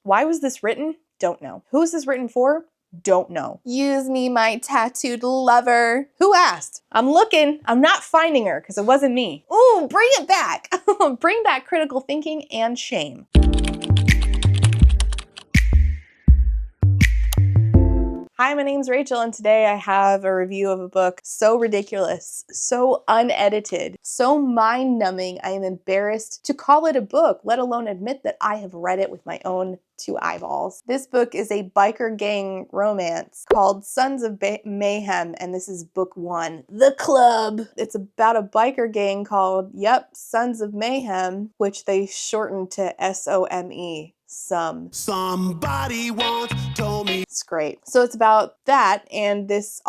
Why was this written? Don't know. Who is this written for? Don't know. Use me, my tattooed lover. Who asked? I'm looking. I'm not finding her because it wasn't me. Ooh, bring it back. Bring back critical thinking and shame. Hi, my name's Rachel, and today I have a review of a book so ridiculous, so unedited, so mind-numbing, I am embarrassed to call it a book, let alone admit that I have read it with my own two eyeballs. This book is a biker gang romance called Sons of Mayhem, and this is book 1, The Club. It's about a biker gang called, Sons of Mayhem, which they shortened to S-O-M-E. Somebody once told me. It's great. So it's about that and this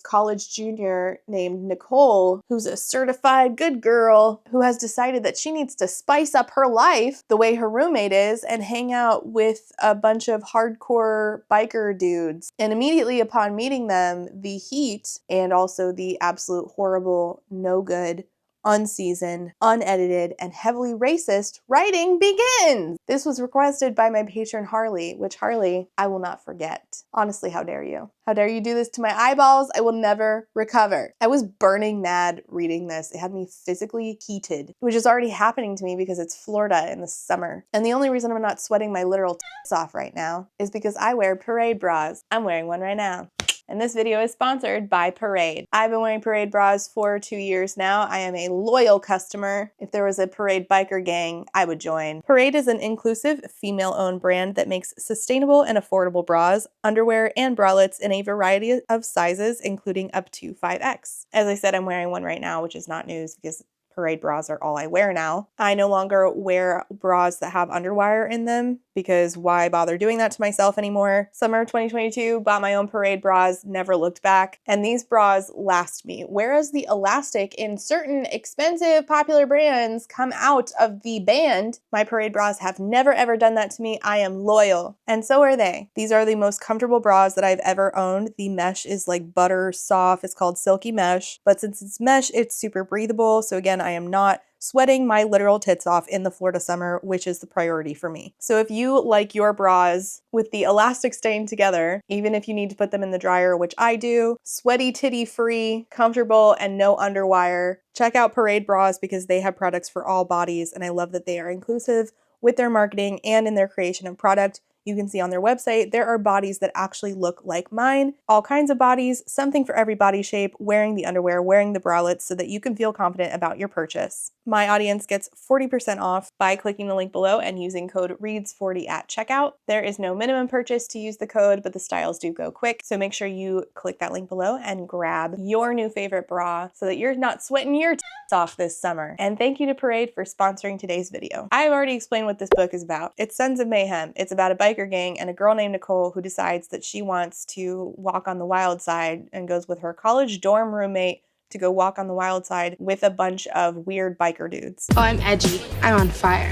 college junior named Nicole, who's a certified good girl who has decided that she needs to spice up her life the way her roommate is and hang out with a bunch of hardcore biker dudes. And immediately upon meeting them, the heat and also the absolute horrible, no good, unseasoned, unedited, and heavily racist writing begins! This was requested by my patron Harley, which Harley, I will not forget. Honestly, how dare you? How dare you do this to my eyeballs? I will never recover. I was burning mad reading this. It had me physically heated, which is already happening to me because it's Florida in the summer. And the only reason I'm not sweating my literal tits off right now is because I wear parade bras. I'm wearing one right now. And this video is sponsored by Parade. I've been wearing Parade bras for 2 years now. I am a loyal customer. If there was a Parade biker gang, I would join. Parade is an inclusive, female-owned brand that makes sustainable and affordable bras, underwear, and bralettes in a variety of sizes, including up to 5X. As I said, I'm wearing one right now, which is not news because Parade bras are all I wear now. I no longer wear bras that have underwire in them because why bother doing that to myself anymore? Summer of 2022, bought my own Parade bras, never looked back, and these bras last me. Whereas the elastic in certain expensive, popular brands come out of the band, my Parade bras have never ever done that to me. I am loyal. And so are they. These are the most comfortable bras that I've ever owned. The mesh is like butter soft. It's called silky mesh, but since it's mesh, it's super breathable. So again, I am not sweating my literal tits off in the Florida summer, which is the priority for me. So if you like your bras with the elastic staying together, even if you need to put them in the dryer, which I do, sweaty titty free, comfortable, and no underwire, check out Parade bras because they have products for all bodies, and I love that they are inclusive with their marketing and in their creation of product. You can see on their website, there are bodies that actually look like mine, all kinds of bodies, something for every body shape, wearing the underwear, wearing the bralettes so that you can feel confident about your purchase. My audience gets 40% off by clicking the link below and using code READS40 at checkout. There is no minimum purchase to use the code, but the styles do go quick. So make sure you click that link below and grab your new favorite bra so that you're not sweating your tits off this summer. And thank you to Parade for sponsoring today's video. I've already explained what this book is about. It's Sons of Mayhem. It's about a biker gang and a girl named Nicole who decides that she wants to walk on the wild side and goes with her college dorm roommate to go walk on the wild side with a bunch of weird biker dudes. Oh, I'm edgy. I'm on fire.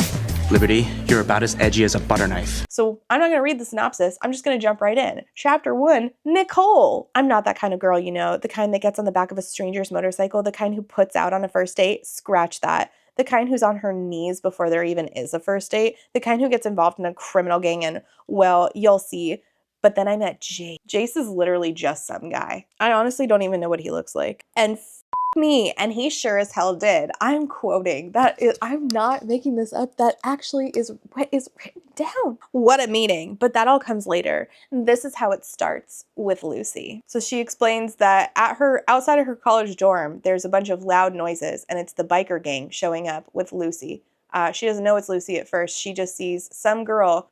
Liberty, you're about as edgy as a butter knife. So I'm not going to read the synopsis. I'm just going to jump right in. Chapter 1, Nicole. I'm not that kind of girl, you know, the kind that gets on the back of a stranger's motorcycle, the kind who puts out on a first date. Scratch that. The kind who's on her knees before there even is a first date. The kind who gets involved in a criminal gang and, well, you'll see. But then I met Jace. Jace is literally just some guy. I honestly don't even know what he looks like. And me, and he sure as hell did. I'm quoting. I'm not making this up. That actually is what is written down. What a meeting. But that all comes later. This is how it starts with Lucy. So she explains that outside of her college dorm, there's a bunch of loud noises, and it's the biker gang showing up with Lucy. She doesn't know it's Lucy at first. She just sees some girl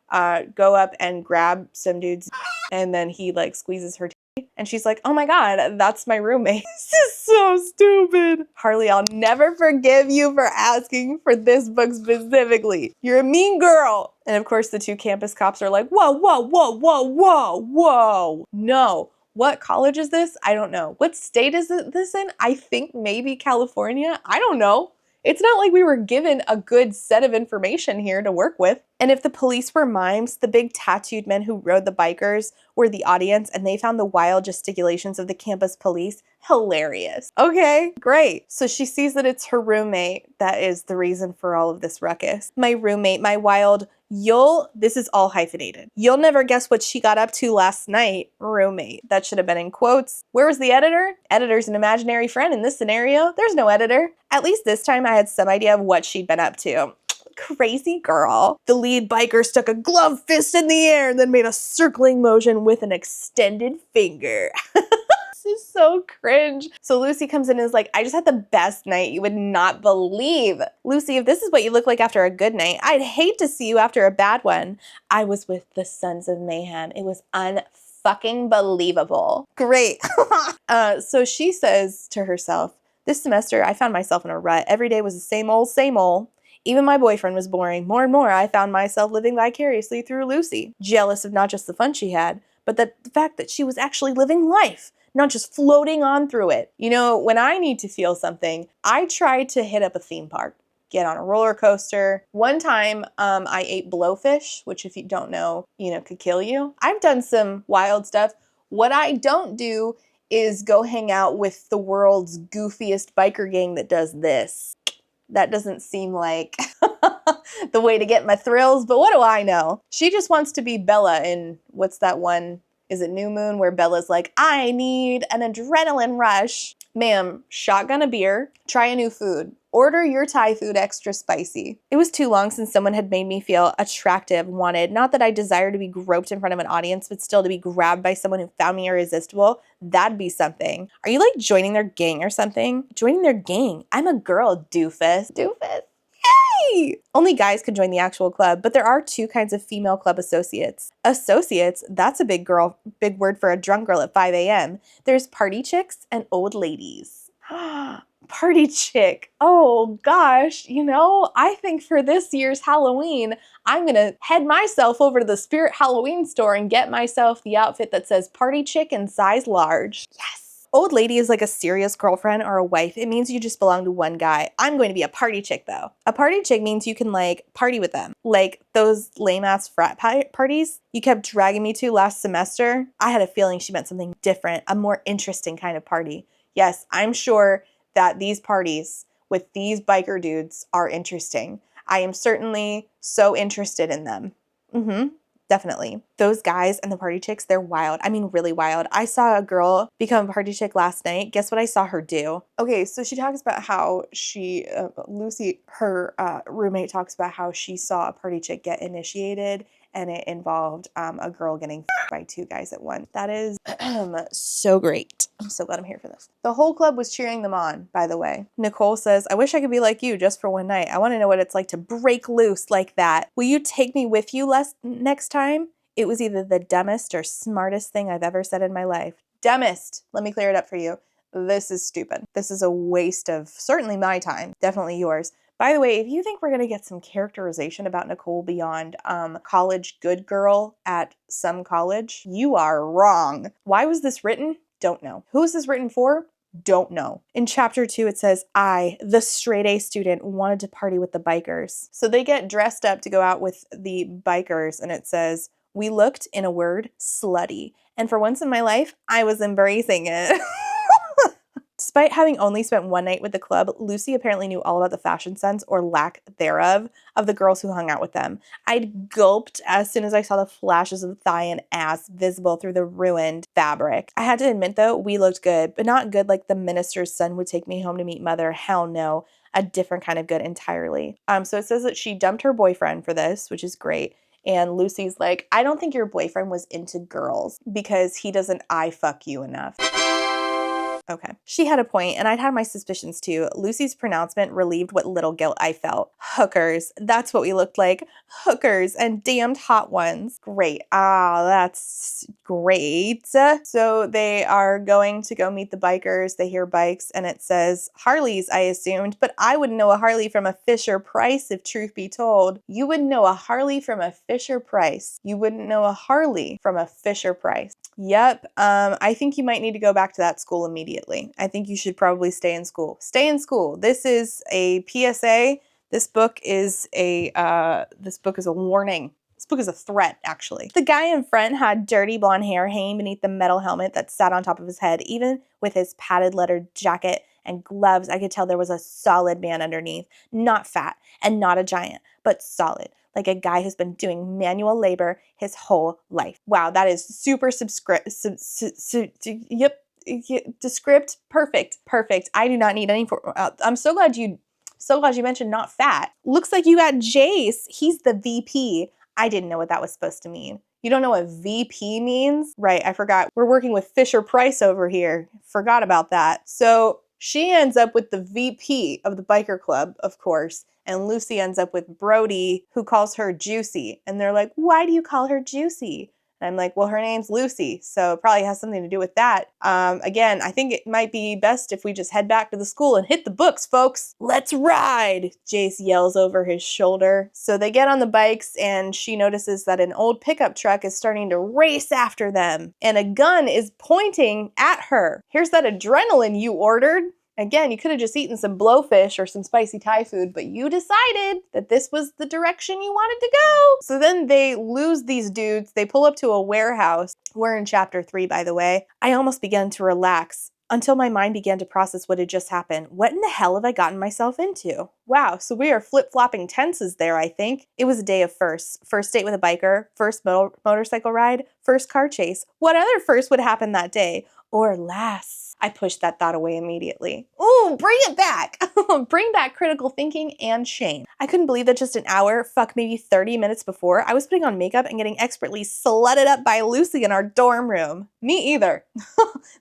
go up and grab some dude's and then he like squeezes her titty. And she's like, oh my God, that's my roommate. This is so stupid. Harley, I'll never forgive you for asking for this book specifically. You're a mean girl. And of course the two campus cops are like, whoa, whoa, whoa, whoa, whoa, whoa. No. What college is this? I don't know. What state is this in? I think maybe California. I don't know. It's not like we were given a good set of information here to work with. And if the police were mimes, the big tattooed men who rode the bikers were the audience, and they found the wild gesticulations of the campus police hilarious. Okay, great. So she sees that it's her roommate that is the reason for all of this ruckus. My roommate, my wild, this is all hyphenated. You'll never guess what she got up to last night, roommate. That should have been in quotes. Where was the editor? Editor's an imaginary friend in this scenario. There's no editor. At least this time I had some idea of what she'd been up to. Crazy girl. The lead biker stuck a gloved fist in the air and then made a circling motion with an extended finger. This is so cringe. So Lucy comes in and is like, I just had the best night you would not believe. Lucy, if this is what you look like after a good night, I'd hate to see you after a bad one. I was with the Sons of Mayhem. It was unfucking believable. Great. So she says to herself, this semester I found myself in a rut. Every day was the same old, same old. Even my boyfriend was boring. More and more, I found myself living vicariously through Lucy, jealous of not just the fun she had, but the fact that she was actually living life, not just floating on through it. You know, when I need to feel something, I try to hit up a theme park, get on a roller coaster. One time, I ate blowfish, which if you don't know, could kill you. I've done some wild stuff. What I don't do is go hang out with the world's goofiest biker gang that does this. That doesn't seem like the way to get my thrills, but what do I know? She just wants to be Bella in, what's that one? Is it New Moon, where Bella's like, I need an adrenaline rush. Ma'am, shotgun a beer, try a new food. Order your Thai food extra spicy. It was too long since someone had made me feel attractive, wanted. Not that I desire to be groped in front of an audience, but still to be grabbed by someone who found me irresistible. That'd be something. Are you like joining their gang or something? Joining their gang? I'm a girl, doofus. Doofus. Yay! Only guys can join the actual club, but there are two kinds of female club associates. Associates, that's a big word for a drunk girl at 5 a.m. There's party chicks and old ladies. Party chick. Oh gosh, I think for this year's Halloween, I'm gonna head myself over to the Spirit Halloween store and get myself the outfit that says party chick in size large. Yes. Old lady is like a serious girlfriend or a wife. It means you just belong to one guy. I'm going to be a party chick though. A party chick means you can like party with them. Like those lame ass frat parties you kept dragging me to last semester. I had a feeling she meant something different, a more interesting kind of party. Yes, I'm sure that these parties with these biker dudes are interesting. I am certainly so interested in them. Definitely. Those guys and the party chicks, they're wild. I mean, really wild. I saw a girl become a party chick last night. Guess what I saw her do? Okay, so she talks about how Lucy, her roommate, talks about how she saw a party chick get initiated, and it involved a girl getting by two guys at once. That is so great. I'm so glad I'm here for this. The whole club was cheering them on, by the way. Nicole says, I wish I could be like you just for one night. I want to know what it's like to break loose like that. Will you take me with you next time? It was either the dumbest or smartest thing I've ever said in my life. Dumbest. Let me clear it up for you. This is stupid. This is a waste of certainly my time, definitely yours. By the way, if you think we're going to get some characterization about Nicole beyond college good girl at some college, you are wrong. Why was this written? Don't know. Who is this written for? Don't know. In chapter 2, it says, I, the straight A student, wanted to party with the bikers. So they get dressed up to go out with the bikers, and it says, we looked, in a word, slutty. And for once in my life, I was embracing it. Despite having only spent one night with the club, Lucy apparently knew all about the fashion sense, or lack thereof, of the girls who hung out with them. I'd gulped as soon as I saw the flashes of thigh and ass visible through the ruined fabric. I had to admit, though, we looked good, but not good like the minister's son would take me home to meet mother. Hell no. A different kind of good entirely. So it says that she dumped her boyfriend for this, which is great. And Lucy's like, I don't think your boyfriend was into girls because he doesn't fuck you enough. Okay. She had a point, and I'd had my suspicions too. Lucy's pronouncement relieved what little guilt I felt. Hookers. That's what we looked like. Hookers, and damned hot ones. Great. That's great. So they are going to go meet the bikers. They hear bikes, and it says Harleys, I assumed, but I wouldn't know a Harley from a Fisher Price if truth be told. You wouldn't know a Harley from a Fisher Price. You wouldn't know a Harley from a Fisher Price. Yep. I think you might need to go back to that school immediately. I think you should probably stay in school. Stay in school. This is a PSA This book is a warning. This book is a threat, actually. The guy in front had dirty blonde hair hanging beneath the metal helmet that sat on top of his head. Even with his padded leather jacket and gloves, I could tell there was a solid man underneath. Not fat and not a giant, but solid. Like a guy who's been doing manual labor his whole life. Wow, that is super descript. Perfect. I do not need any I'm so glad you mentioned not fat. Looks like you got Jace. He's the VP. I didn't know what that was supposed to mean. You don't know what VP means? Right, I forgot. We're working with Fisher Price over here. Forgot about that. So she ends up with the VP of the biker club, of course, and Lucy ends up with Brody, who calls her Juicy. And they're like, why do you call her Juicy? And I'm like, well, her name's Lucy, so it probably has something to do with that. Again, I think it might be best if we just head back to the school and hit the books, folks. Let's ride, Jace yells over his shoulder. So they get on the bikes, and she notices that an old pickup truck is starting to race after them, and a gun is pointing at her. Here's that adrenaline you ordered. Again, you could have just eaten some blowfish or some spicy Thai food, but you decided that this was the direction you wanted to go. So then they lose these dudes. They pull up to a warehouse. We're in chapter 3, by the way. I almost began to relax until my mind began to process what had just happened. What in the hell have I gotten myself into? Wow, so we are flip-flopping tenses there, I think. It was a day of firsts. First date with a biker, first motorcycle ride, first car chase. What other first would happen that day? Or last? I pushed that thought away immediately. Ooh, bring it back. Bring back critical thinking and shame. I couldn't believe that just an hour, maybe 30 minutes before, I was putting on makeup and getting expertly slutted up by Lucy in our dorm room. Me either.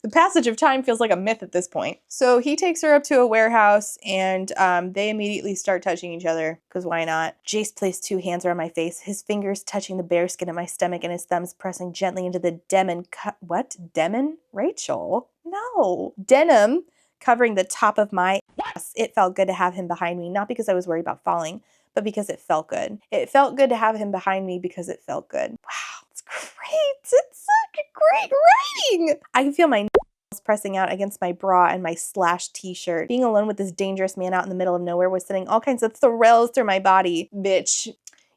The passage of time feels like a myth at this point. So he takes her up to a warehouse, and they immediately start touching each other, because why not? Jace placed 2 hands around my face, his fingers touching the bare skin of my stomach and his thumbs pressing gently into the denim Rachel? No. Denim covering the top of my ass. It felt good to have him behind me, not because I was worried about falling, but because it felt good. It felt good to have him behind me because it felt good. Wow, it's great. It's such a great writing. I can feel my nails pressing out against my bra and my slashed t-shirt. Being alone with this dangerous man out in the middle of nowhere was sending all kinds of thrills through my body. Bitch,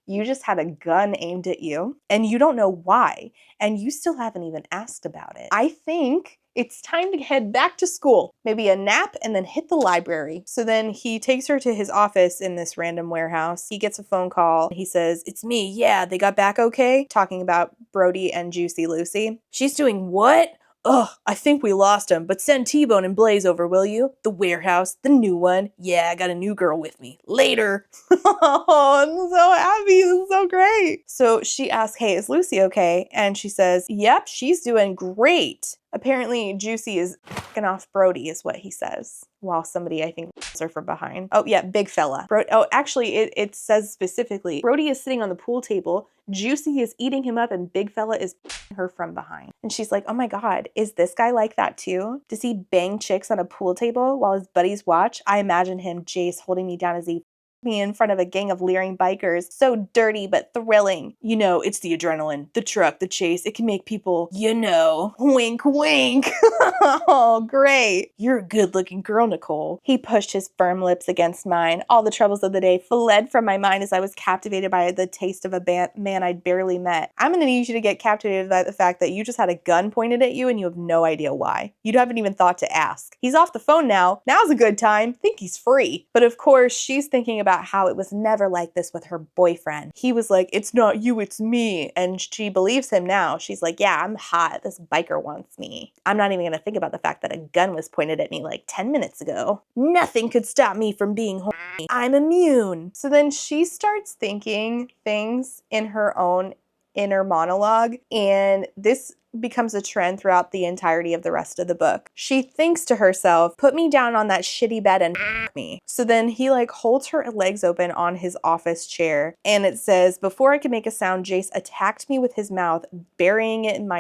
you just had a gun aimed at you, and you don't know why, and you still haven't even asked about it. I think it's time to head back to school. Maybe a nap and then hit the library. So then he takes her to his office in this random warehouse. He gets a phone call. He says, it's me. Yeah, they got back okay? Talking about Brody and Juicy Lucy. She's doing what? Ugh, I think we lost him, but send T-Bone and Blaze over, will you? The warehouse, the new one. Yeah, I got a new girl with me. Later. Oh, I'm so happy. This is so great. So she asks, hey, is Lucy okay? And she says, yep, she's doing great. Apparently, Juicy is f***ing off Brody is what he says. While somebody, I think, her from behind. Oh, yeah, big fella. Actually, it says specifically, Brody is sitting on the pool table, Juicy is eating him up, and big fella is her from behind. And she's like, oh my God, is this guy like that too? Does he bang chicks on a pool table while his buddies watch? I imagine him, Jace, holding me down as he me in front of a gang of leering bikers. So dirty, but thrilling. You know, it's the adrenaline, the truck, the chase. It can make people, you know, wink, wink. Oh, great. You're a good-looking girl, Nicole. He pushed his firm lips against mine. All the troubles of the day fled from my mind as I was captivated by the taste of a man I'd barely met. I'm gonna need you to get captivated by the fact that you just had a gun pointed at you and you have no idea why. You haven't even thought to ask. He's off the phone now. Now's a good time. Think he's free. But of course, she's thinking about how it was never like this with her boyfriend. He was like, it's not you, it's me. And she believes him now. She's like, yeah, I'm hot. This biker wants me. I'm not even gonna think about the fact that a gun was pointed at me like 10 minutes ago. Nothing could stop me from being horny. I'm immune. So then she starts thinking things in her own inner monologue, and this becomes a trend throughout the entirety of the rest of the book. She thinks to herself, put me down on that shitty bed and me. So then he like holds her legs open on his office chair, and it says, before I could make a sound, Jace attacked me with his mouth, burying it in my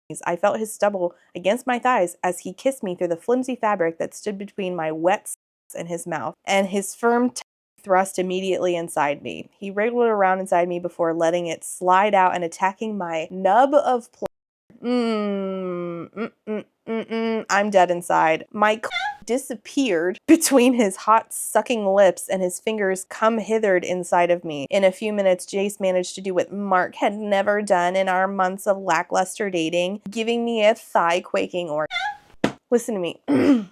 knees. I felt his stubble against my thighs as he kissed me through the flimsy fabric that stood between my wet and his mouth, and his firm thrust immediately inside me. He wriggled around inside me before letting it slide out and attacking my nub of pleasure. I'm dead inside. My disappeared between his hot sucking lips, and his fingers come hithered inside of me. In a few minutes, Jace managed to do what Mark had never done in our months of lackluster dating, giving me a thigh-quaking orgasm. Listen to me.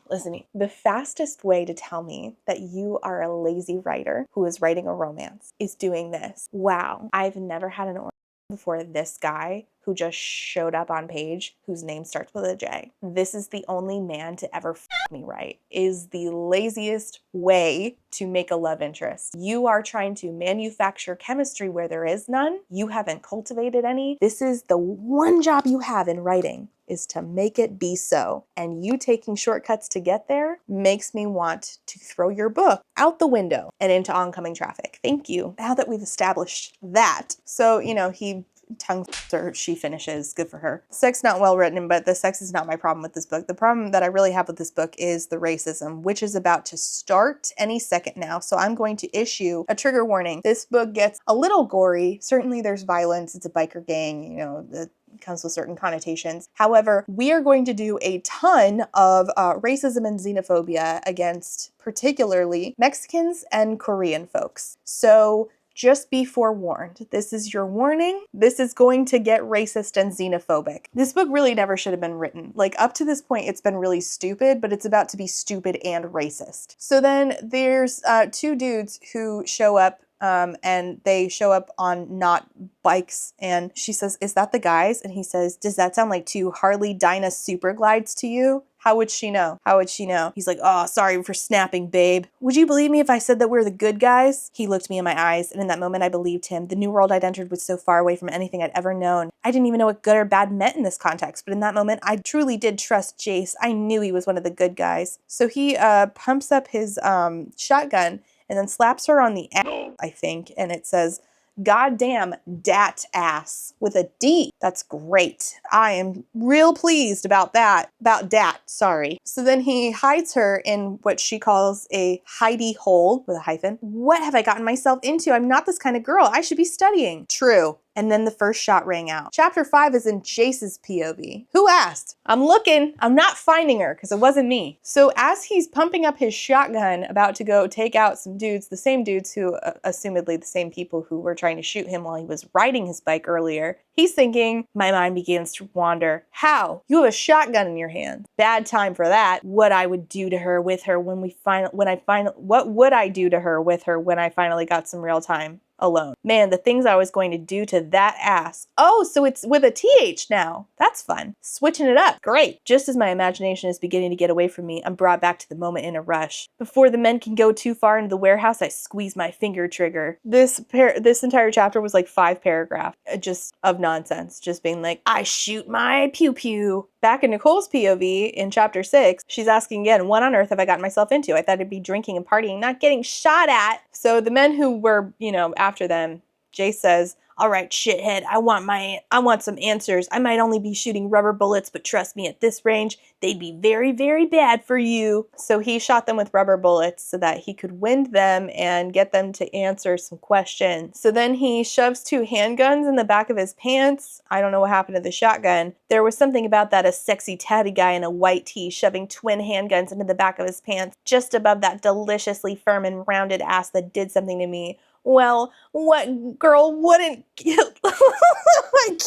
Listen to me. The fastest way to tell me that you are a lazy writer who is writing a romance is doing this. Wow. I've never had an orgasm before this guy who just showed up on page whose name starts with a J. This is the only man to ever f me right. Is the laziest way to make a love interest. You are trying to manufacture chemistry where there is none. You haven't cultivated any. This is the one job you have in writing, is to make it be so. And you taking shortcuts to get there makes me want to throw your book out the window and into oncoming traffic. Thank you. Now that we've established that. So, you know, he tongue her, she finishes, good for her. Sex not well written, but the sex is not my problem with this book. The problem that I really have with this book is the racism, which is about to start any second now. So I'm going to issue a trigger warning. This book gets a little gory. Certainly there's violence. It's a biker gang, you know, it comes with certain connotations. However, we are going to do a ton of racism and xenophobia against particularly Mexicans and Korean folks. So just be forewarned. This is your warning. This is going to get racist and xenophobic. This book really never should have been written. Like, up to this point, it's been really stupid, but it's about to be stupid and racist. So then there's two dudes who show up and they show up on not bikes, and she says, "Is that the guys?" And he says, "Does that sound like two Harley Dyna super glides to you?" How would she know? How would she know? He's like, "Oh, sorry for snapping, babe. Would you believe me if I said that we're the good guys?" He looked me in my eyes, and in that moment I believed him. The new world I'd entered was so far away from anything I'd ever known. I didn't even know what good or bad meant in this context, but in that moment I truly did trust Jace. I knew he was one of the good guys. So he pumps up his shotgun and then slaps her on the ass, I think, and it says, "Goddamn dat ass," with a D. That's great. I am real pleased about that. About dat, sorry. So then he hides her in what she calls a hidey hole with a hyphen. What have I gotten myself into? I'm not this kind of girl. I should be studying. True. And then the first shot rang out. Chapter 5 is in Jace's POV. Who asked? I'm looking. I'm not finding her because it wasn't me. So as he's pumping up his shotgun, about to go take out some dudes, the same dudes who, assumedly the same people who were trying to shoot him while he was riding his bike earlier, he's thinking, my mind begins to wander. How? You have a shotgun in your hand. Bad time for that. What I would do to her with her what would I do to her with her when I finally got some real time alone? Man, the things I was going to do to that ass. Oh, so it's with a TH now. That's fun. Switching it up. Great. Just as my imagination is beginning to get away from me, I'm brought back to the moment in a rush. Before the men can go too far into the warehouse, I squeeze my finger trigger. This entire chapter was like 5 paragraphs just of nonsense. Just being like, I shoot my pew pew. Back in Nicole's POV in chapter 6, she's asking again, what on earth have I gotten myself into? I thought I'd be drinking and partying, not getting shot at. So the men who were, you know, after them, Jace says, all right, shithead, I want some answers. I might only be shooting rubber bullets, but trust me, at this range, they'd be very, very bad for you. So he shot them with rubber bullets so that he could wind them and get them to answer some questions. So then he shoves 2 handguns in the back of his pants. I don't know what happened to the shotgun. There was something about that, a sexy tatty guy in a white tee shoving twin handguns into the back of his pants just above that deliciously firm and rounded ass that did something to me. Well, what girl wouldn't get... I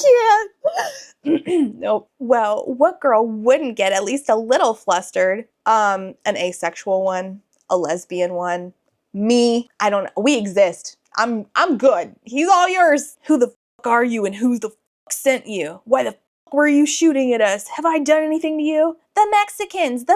can't. Nope. Well, what girl wouldn't get at least a little flustered? An asexual one, a lesbian one, me. I don't know. We exist. I'm good. He's all yours. Who the fuck are you and who the fuck sent you? Why the fuck were you shooting at us? Have I done anything to you? The Mexicans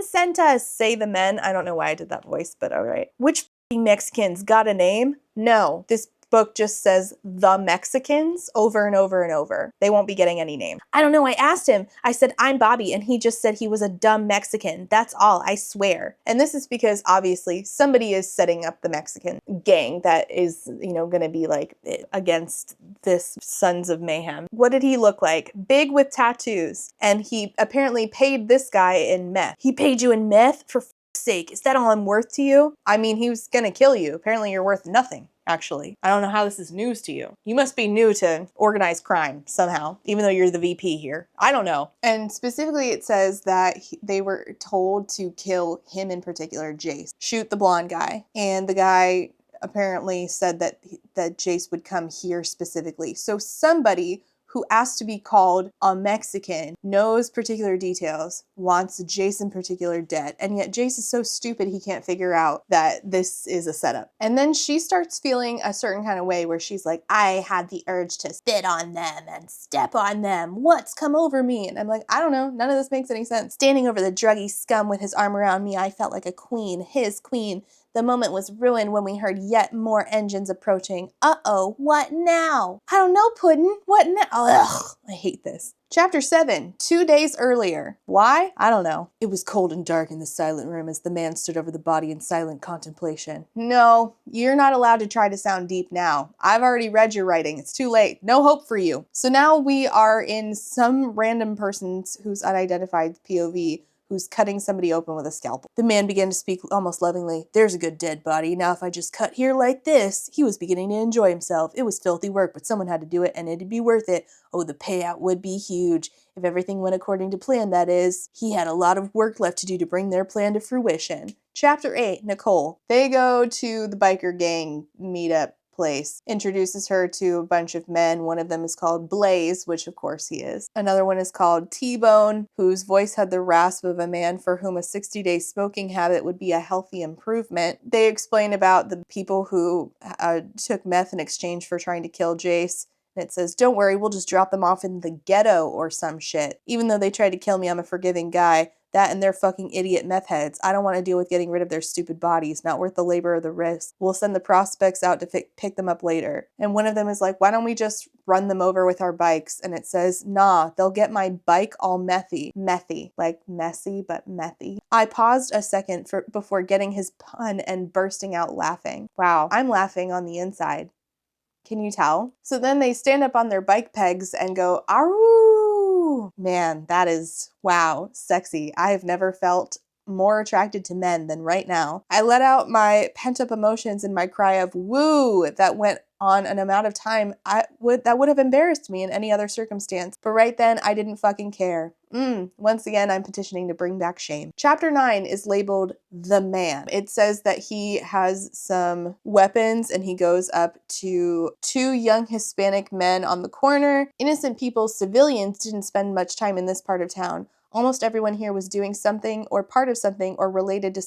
sent us, say the men. I don't know why I did that voice, but all right. Which Mexicans got a name? No, this book just says the Mexicans over and over and over. They won't be getting any name. I don't know. I asked him. I said, I'm Bobby, and he just said he was a dumb Mexican. That's all, I swear. And this is because obviously somebody is setting up the Mexican gang that is, you know, going to be like against this Sons of Mayhem. What did he look like? Big with tattoos. And he apparently paid this guy in meth. He paid you in meth? For sake, is that all I'm worth to you? I mean, he was gonna kill you. Apparently you're worth nothing. Actually, I don't know how this is news to you. You must be new to organized crime somehow, even though you're the VP here. I don't know. And specifically it says that they were told to kill him in particular, Jace. Shoot the blonde guy. And the guy apparently said that Jace would come here specifically. So somebody who asked to be called a Mexican, knows particular details, wants Jace in particular dead, and yet Jace is so stupid he can't figure out that this is a setup. And then she starts feeling a certain kind of way where she's like, I had the urge to spit on them and step on them. What's come over me? And I'm like, I don't know. None of this makes any sense. Standing over the druggy scum with his arm around me, I felt like a queen, his queen. The moment was ruined when we heard yet more engines approaching. Uh-oh, what now? I don't know, Puddin'. What now? Ugh, I hate this. Chapter 7, 2 days earlier. Why? I don't know. It was cold and dark in the silent room as the man stood over the body in silent contemplation. No, you're not allowed to try to sound deep now. I've already read your writing. It's too late. No hope for you. So now we are in some random person's who's unidentified POV who's cutting somebody open with a scalpel. The man began to speak almost lovingly. There's a good dead body. Now if I just cut here like this. He was beginning to enjoy himself. It was filthy work, but someone had to do it and it'd be worth it. Oh, the payout would be huge. If everything went according to plan, that is. He had a lot of work left to do to bring their plan to fruition. Chapter 8, Nicole. They go to the biker gang meetup place, introduces her to a bunch of men. One of them is called Blaze, which of course he is. Another one is called T-Bone, whose voice had the rasp of a man for whom a 60-day smoking habit would be a healthy improvement. They explain about the people who took meth in exchange for trying to kill Jace. And it says, don't worry, we'll just drop them off in the ghetto or some shit. Even though they tried to kill me, I'm a forgiving guy. That and their fucking idiot meth heads. I don't want to deal with getting rid of their stupid bodies. Not worth the labor or the risk. We'll send the prospects out to pick them up later. And one of them is like, why don't we just run them over with our bikes? And it says, nah, they'll get my bike all methy. Methy. Like messy, but methy. I paused a second before getting his pun and bursting out laughing. Wow, I'm laughing on the inside. Can you tell? So then they stand up on their bike pegs and go, aroo! Man, that is, wow, sexy. I have never felt more attracted to men than right now. I let out my pent-up emotions in my cry of woo that went on an amount of time that would have embarrassed me in any other circumstance. But right then, I didn't fucking care. Once again, I'm petitioning to bring back shame. Chapter 9 is labeled The Man. It says that he has some weapons and he goes up to 2 young Hispanic men on the corner. Innocent people, civilians, didn't spend much time in this part of town. Almost everyone here was doing something or part of something or related to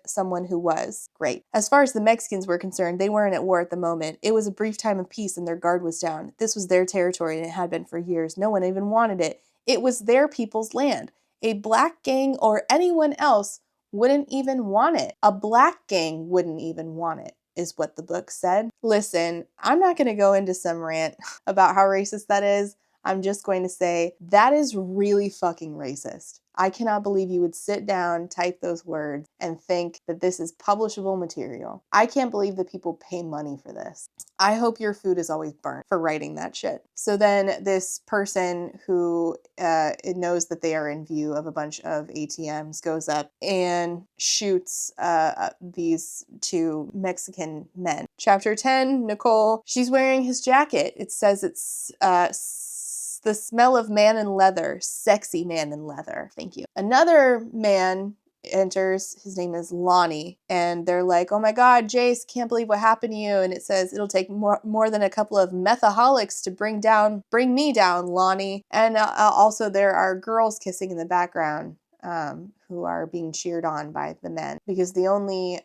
someone who was. Great. As far as the Mexicans were concerned, they weren't at war at the moment. It was a brief time of peace and their guard was down. This was their territory and it had been for years. No one even wanted it. It was their people's land. A black gang or anyone else wouldn't even want it. A black gang wouldn't even want it, is what the book said. Listen, I'm not going to go into some rant about how racist that is. I'm just going to say that is really fucking racist. I cannot believe you would sit down, type those words, and think that this is publishable material. I can't believe that people pay money for this. I hope your food is always burnt for writing that shit. So then this person who knows that they are in view of a bunch of ATMs goes up and shoots these 2 Mexican men. Chapter 10, Nicole. She's wearing his jacket. It says it's the smell of man in leather, sexy man in leather. Thank you. Another man enters, his name is Lonnie, and they're like, oh my god, Jace, can't believe what happened to you. And it says it'll take more than a couple of methaholics to bring me down, Lonnie. And also there are girls kissing in the background who are being cheered on by the men, because the only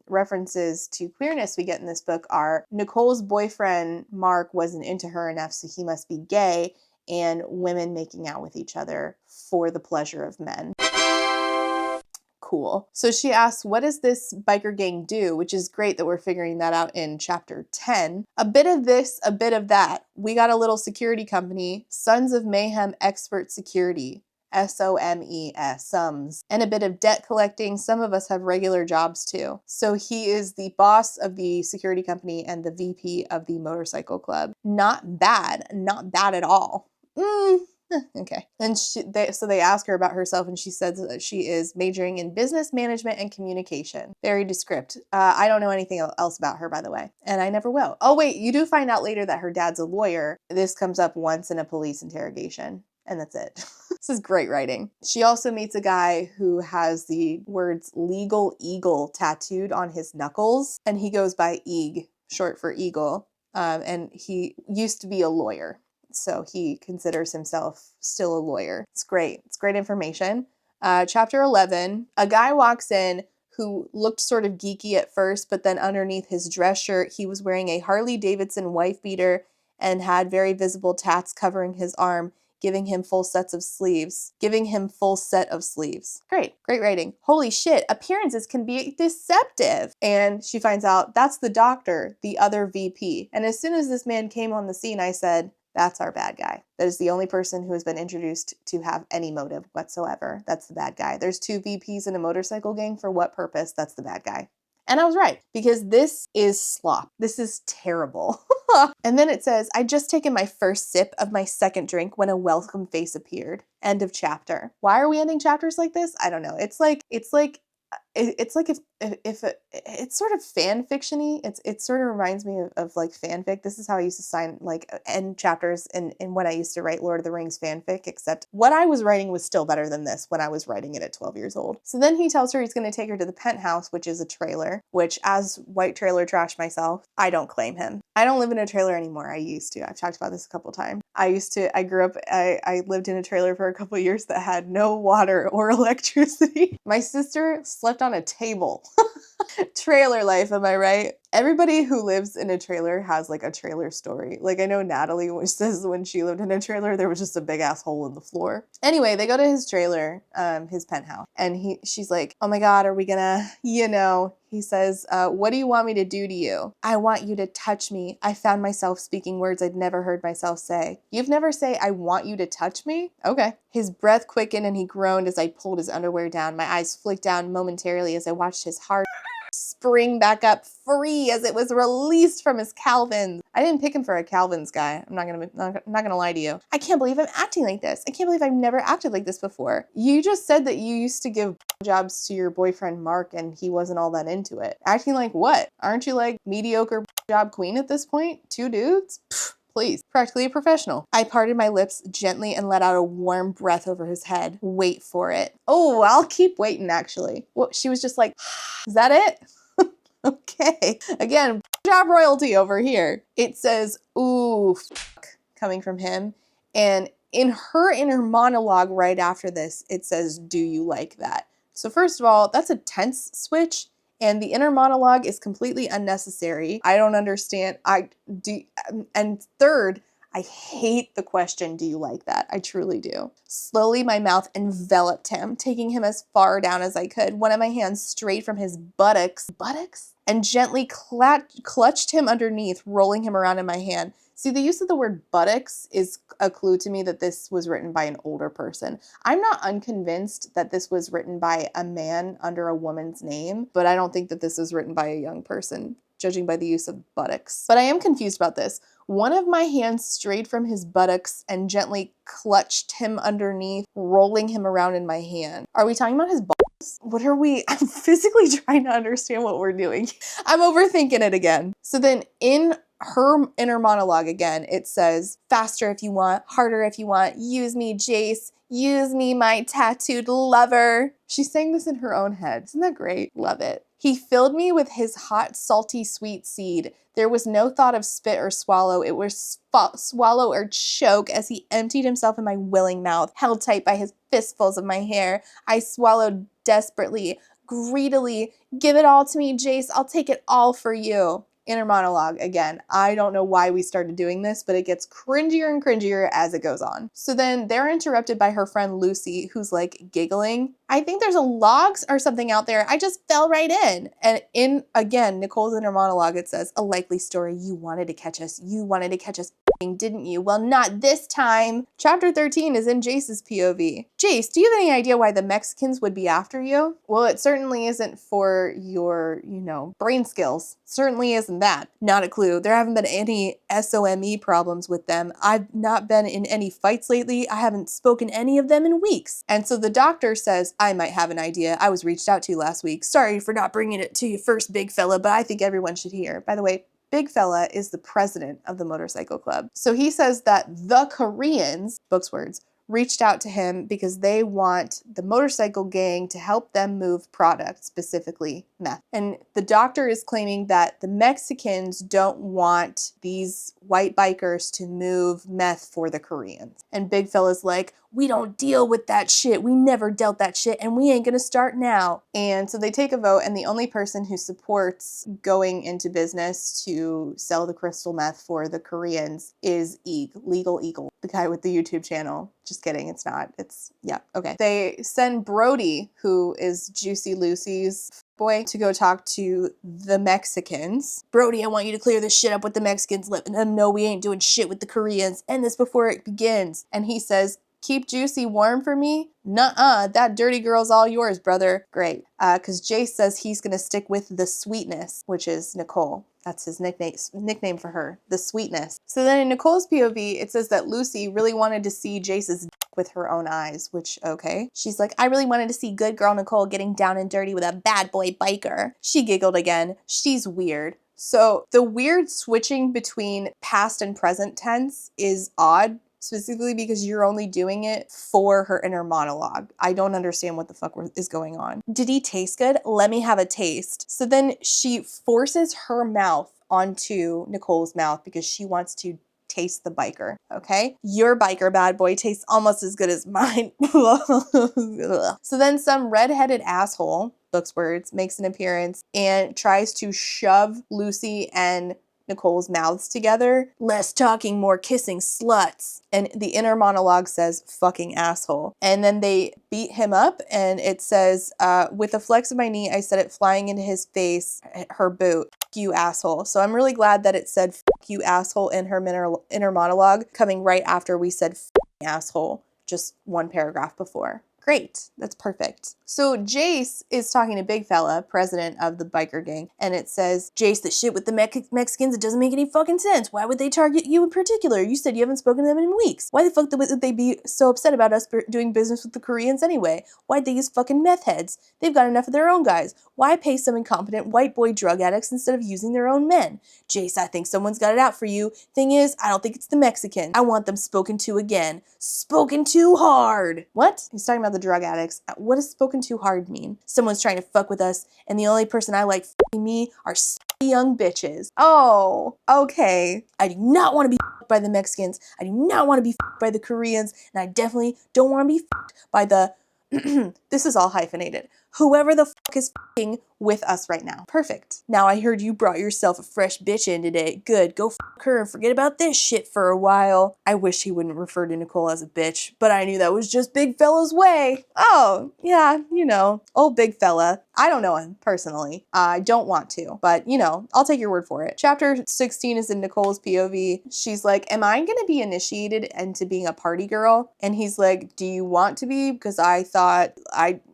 references to queerness we get in this book are Nicole's boyfriend Mark wasn't into her enough, so he must be gay, and women making out with each other for the pleasure of men. Cool. So she asks, what does this biker gang do? Which is great that we're figuring that out in chapter 10. A bit of this, a bit of that. We got a little security company, Sons of Mayhem Expert Security. SOMES, sums, and a bit of debt collecting. Some of us have regular jobs too. So he is the boss of the security company and the VP of the motorcycle club. Not bad at all. Okay. And so they ask her about herself, and she says that she is majoring in business management and communication. Very descript. I don't know anything else about her, by the way, and I never will. Oh, wait, you do find out later that her dad's a lawyer. This comes up once in a police interrogation, and that's it. This is great writing. She also meets a guy who has the words legal eagle tattooed on his knuckles, and he goes by Eag, short for eagle, and he used to be a lawyer. So he considers himself still a lawyer. It's great. It's great information. Chapter 11, a guy walks in who looked sort of geeky at first, but then underneath his dress shirt, he was wearing a Harley Davidson wife beater and had very visible tats covering his arm, giving him full set of sleeves. Great writing. Holy shit, appearances can be deceptive. And she finds out that's the doctor, the other VP. And as soon as this man came on the scene, I said, that's our bad guy. That is the only person who has been introduced to have any motive whatsoever. That's the bad guy. There's 2 VPs in a motorcycle gang. For what purpose? That's the bad guy. And I was right, because this is slop. This is terrible. And then it says, I'd just taken my first sip of my second drink when a welcome face appeared. End of chapter. Why are we ending chapters like this? I don't know. It's like if it's sort of fan fiction-y. It sort of reminds me of like fanfic. This is how I used to end chapters in when I used to write Lord of the Rings fanfic, except what I was writing was still better than this when I was writing it at 12 years old. So then he tells her he's going to take her to the penthouse, which is a trailer, which as white trailer trash myself, I don't claim him. I don't live in a trailer anymore. I used to. I've talked about this a couple times. I lived in a trailer for a couple of years that had no water or electricity. My sister slept on a table. Trailer life, am I right? Everybody who lives in a trailer has like a trailer story. Like I know Natalie, which says when she lived in a trailer, there was just a big ass hole in the floor. Anyway, they go to his trailer, his penthouse, and she's like, oh my God, are we gonna, he says, what do you want me to do to you? I want you to touch me. I found myself speaking words I'd never heard myself say. You've never say, I want you to touch me? Okay. His breath quickened and he groaned as I pulled his underwear down. My eyes flicked down momentarily as I watched his hard spring back up free as it was released from his Calvins. I didn't pick him for a Calvins guy. I'm not gonna lie to you. I can't believe I'm acting like this. I can't believe I've never acted like this before. You just said that you used to give jobs to your boyfriend Mark and he wasn't all that into it. Acting like what? Aren't you like mediocre job queen at this point? 2 dudes? Pfft. Please, practically a professional. I parted my lips gently and let out a warm breath over his head. Wait for it. Oh, I'll keep waiting, actually. Well, she was just like, is that it? Okay. Again, job royalty over here. It says, ooh, coming from him. And in her inner monologue right after this, it says, do you like that? So first of all, that's a tense switch. And the inner monologue is completely unnecessary. I don't understand. And third, I hate the question, do you like that? I truly do. Slowly, my mouth enveloped him, taking him as far down as I could, one of my hands straight from his buttocks, and gently clutched him underneath, rolling him around in my hand. See, the use of the word buttocks is a clue to me that this was written by an older person. I'm not unconvinced that this was written by a man under a woman's name, but I don't think that this was written by a young person, judging by the use of buttocks. But I am confused about this. One of my hands strayed from his buttocks and gently clutched him underneath, rolling him around in my hand. Are we talking about his balls? What are we? I'm physically trying to understand what we're doing. I'm overthinking it again. So then in her inner monologue again, it says, faster if you want, harder if you want, use me, Jace, use me, my tattooed lover. She's saying this in her own head. Isn't that great? Love it. He filled me with his hot, salty, sweet seed. There was no thought of spit or swallow. It was swallow or choke as he emptied himself in my willing mouth, held tight by his fistfuls of my hair. I swallowed desperately, greedily. Give it all to me, Jace. I'll take it all for you. Inner monologue again. I don't know why we started doing this, but it gets cringier and cringier as it goes on. So then they're interrupted by her friend Lucy, who's like giggling. I think there's a log or something out there. I just fell right in. And in, again, Nicole's inner monologue, it says, a likely story. You wanted to catch us. You wanted to catch us. didn't you? Well, not this time. Chapter 13 is in Jace's POV. Jace, do you have any idea why the Mexicans would be after you? Well, it certainly isn't for your, brain skills. Certainly isn't that. Not a clue. There haven't been any SOME problems with them. I've not been in any fights lately. I haven't spoken any of them in weeks. And so the doctor says, I might have an idea. I was reached out to last week. Sorry for not bringing it to you first, big fella, but I think everyone should hear. By the way, Big Fella is the president of the motorcycle club. So he says that the Koreans, Book's words, reached out to him because they want the motorcycle gang to help them move product, specifically meth. And the doctor is claiming that the Mexicans don't want these white bikers to move meth for the Koreans. And Big Fella's like, we don't deal with that shit. We never dealt that shit, and we ain't gonna start now. And so they take a vote, and the only person who supports going into business to sell the crystal meth for the Koreans is Legal Eagle, the guy with the YouTube channel. Just kidding, it's not. Yeah, okay. They send Brody, who is Juicy Lucy's boy, to go talk to the Mexicans. Brody, I want you to clear this shit up with the Mexicans. Let them know we ain't doing shit with the Koreans. End this before it begins. And he says, keep Juicy warm for me? Nuh-uh, that dirty girl's all yours, brother. Great. Because Jace says he's going to stick with the sweetness, which is Nicole. That's his nickname for her, the sweetness. So then in Nicole's POV, it says that Lucy really wanted to see Jace's dick with her own eyes, which, okay. She's like, I really wanted to see good girl Nicole getting down and dirty with a bad boy biker. She giggled again. She's weird. So the weird switching between past and present tense is odd, specifically because you're only doing it for her inner monologue. I don't understand what the fuck is going on. Did he taste good? Let me have a taste. So then she forces her mouth onto Nicole's mouth because she wants to taste the biker, okay? Your biker bad boy tastes almost as good as mine. So then some redheaded asshole, Book's words, makes an appearance and tries to shove Lucy and Nicole's mouths together. Less talking, more kissing, sluts. And the inner monologue says, fucking asshole. And then they beat him up and it says, with a flex of my knee, I set it flying into his face, her boot. Fuck you, asshole. So I'm really glad that it said, fuck you, asshole in her inner monologue, coming right after we said, fucking asshole, just one paragraph before. Great. That's perfect. So Jace is talking to Big Fella, president of the biker gang, and it says, Jace, the shit with the Mexicans, it doesn't make any fucking sense. Why would they target you in particular? You said you haven't spoken to them in weeks. Why the fuck would they be so upset about us doing business with the Koreans anyway? Why'd they use fucking meth heads? They've got enough of their own guys. Why pay some incompetent white boy drug addicts instead of using their own men? Jace, I think someone's got it out for you. Thing is, I don't think it's the Mexicans. I want them spoken to again. Spoken to hard. What? He's talking about the drug addicts. What does spoken too hard mean? Someone's trying to fuck with us, and the only person I like fucking me are young bitches. Oh, okay. I do not want to be fucked by the Mexicans. I do not want to be fucked by the Koreans, and I definitely don't want to be fucked by the this is all hyphenated. Whoever the fuck is fucking with us right now. Perfect. Now I heard you brought yourself a fresh bitch in today. Good. Go fuck her and forget about this shit for a while. I wish he wouldn't refer to Nicole as a bitch, but I knew that was just Big Fella's way. Oh, yeah, old Big Fella. I don't know him personally. I don't want to, but I'll take your word for it. Chapter 16 is in Nicole's POV. She's like, am I gonna be initiated into being a party girl? And he's like, do you want to be? Because I thought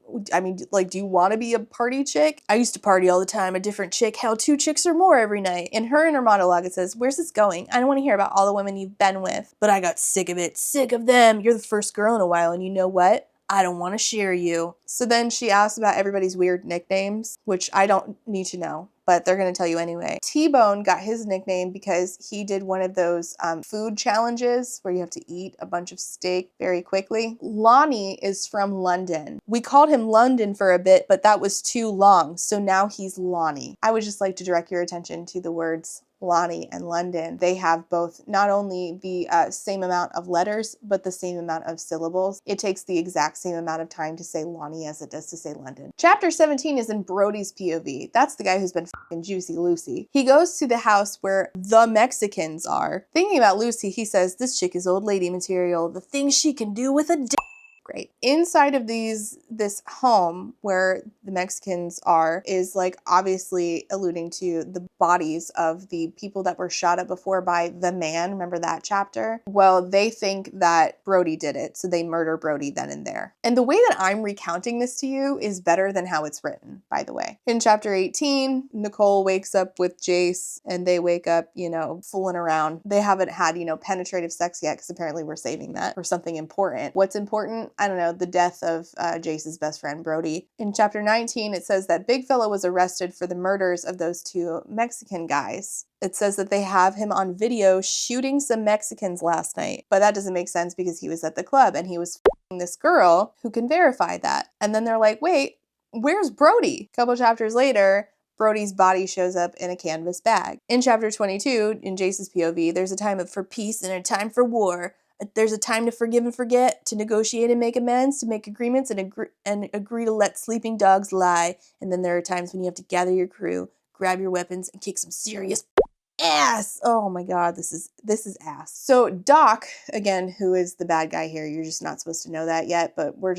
do you want to be a party chick? I used to party all the time, a different chick, hell, 2 chicks or more every night. In her inner monologue, it says, where's this going? I don't want to hear about all the women you've been with, but I got sick of it, sick of them. You're the first girl in a while, and you know what? I don't want to share you. So then she asks about everybody's weird nicknames, which I don't need to know, but they're going to tell you anyway. T-Bone got his nickname because he did one of those food challenges where you have to eat a bunch of steak very quickly. Lonnie is from London. We called him London for a bit, but that was too long, so now he's Lonnie. I would just like to direct your attention to the words Lonnie and London. They have both not only the same amount of letters, but the same amount of syllables. It takes the exact same amount of time to say Lonnie as it does to say London. Chapter 17 is in Brody's POV. That's the guy who's been fucking Juicy Lucy. He goes to the house where the Mexicans are. Thinking about Lucy, he says, this chick is old lady material. The things she can do with a dick. right. Inside of this home where the Mexicans are is like obviously alluding to the bodies of the people that were shot at before by the man. Remember that chapter? Well, they think that Brody did it, so they murder Brody then and there. And the way that I'm recounting this to you is better than how it's written, by the way. In chapter 18, Nicole wakes up with Jace and they wake up, you know, fooling around. They haven't had, you know, penetrative sex yet because apparently we're saving that for something important. What's important? I don't know, the death of Jace's best friend, Brody. In chapter 19, it says that Big Fella was arrested for the murders of those two Mexican guys. It says that they have him on video shooting some Mexicans last night. But that doesn't make sense because he was at the club and he was f***ing this girl who can verify that. And then they're like, wait, where's Brody? A couple chapters later, Brody's body shows up in a canvas bag. In chapter 22, in Jace's POV, there's a time for peace and a time for war. There's a time to forgive and forget, to negotiate and make amends, to make agreements and agree to let sleeping dogs lie. And then there are times when you have to gather your crew, grab your weapons, and kick some serious ass. Oh my god, this is ass. So Doc, again, who is the bad guy here, you're just not supposed to know that yet, but we're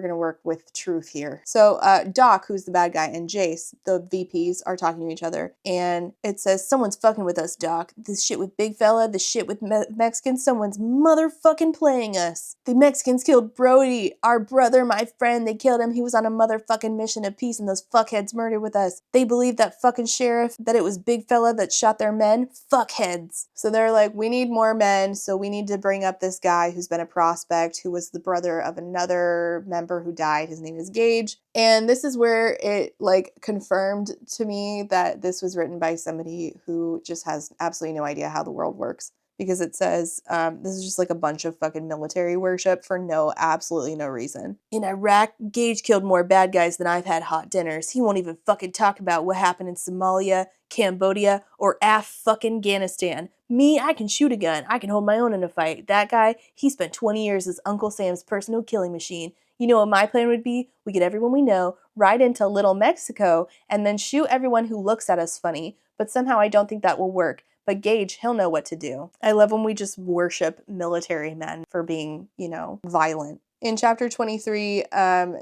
gonna work with truth here. So Doc, who's the bad guy, and Jace, the VPs, are talking to each other, and it says, someone's fucking with us, Doc. This shit with Big Fella, the shit with Mexicans, someone's motherfucking playing us. The Mexicans killed Brody, our brother, my friend. They killed him. He was on a motherfucking mission of peace, and those fuckheads murdered with us. They believe that fucking sheriff, that it was Big Fella that shot their men. Fuckheads. So they're like, we need more men, so we need to bring up this guy who's been a prospect, who was the brother of another member who died. His name is Gage. And this is where it like confirmed to me that this was written by somebody who just has absolutely no idea how the world works. Because it says, this is just like a bunch of fucking military worship for absolutely no reason. In Iraq, Gage killed more bad guys than I've had hot dinners. He won't even fucking talk about what happened in Somalia, Cambodia, or Afghanistan. Me, I can shoot a gun. I can hold my own in a fight. That guy, he spent 20 years as Uncle Sam's personal killing machine. You know what my plan would be? We get everyone we know, ride into Little Mexico, and then shoot everyone who looks at us funny. But somehow I don't think that will work. But Gage, he'll know what to do. I love when we just worship military men for being, you know, violent. In chapter 23,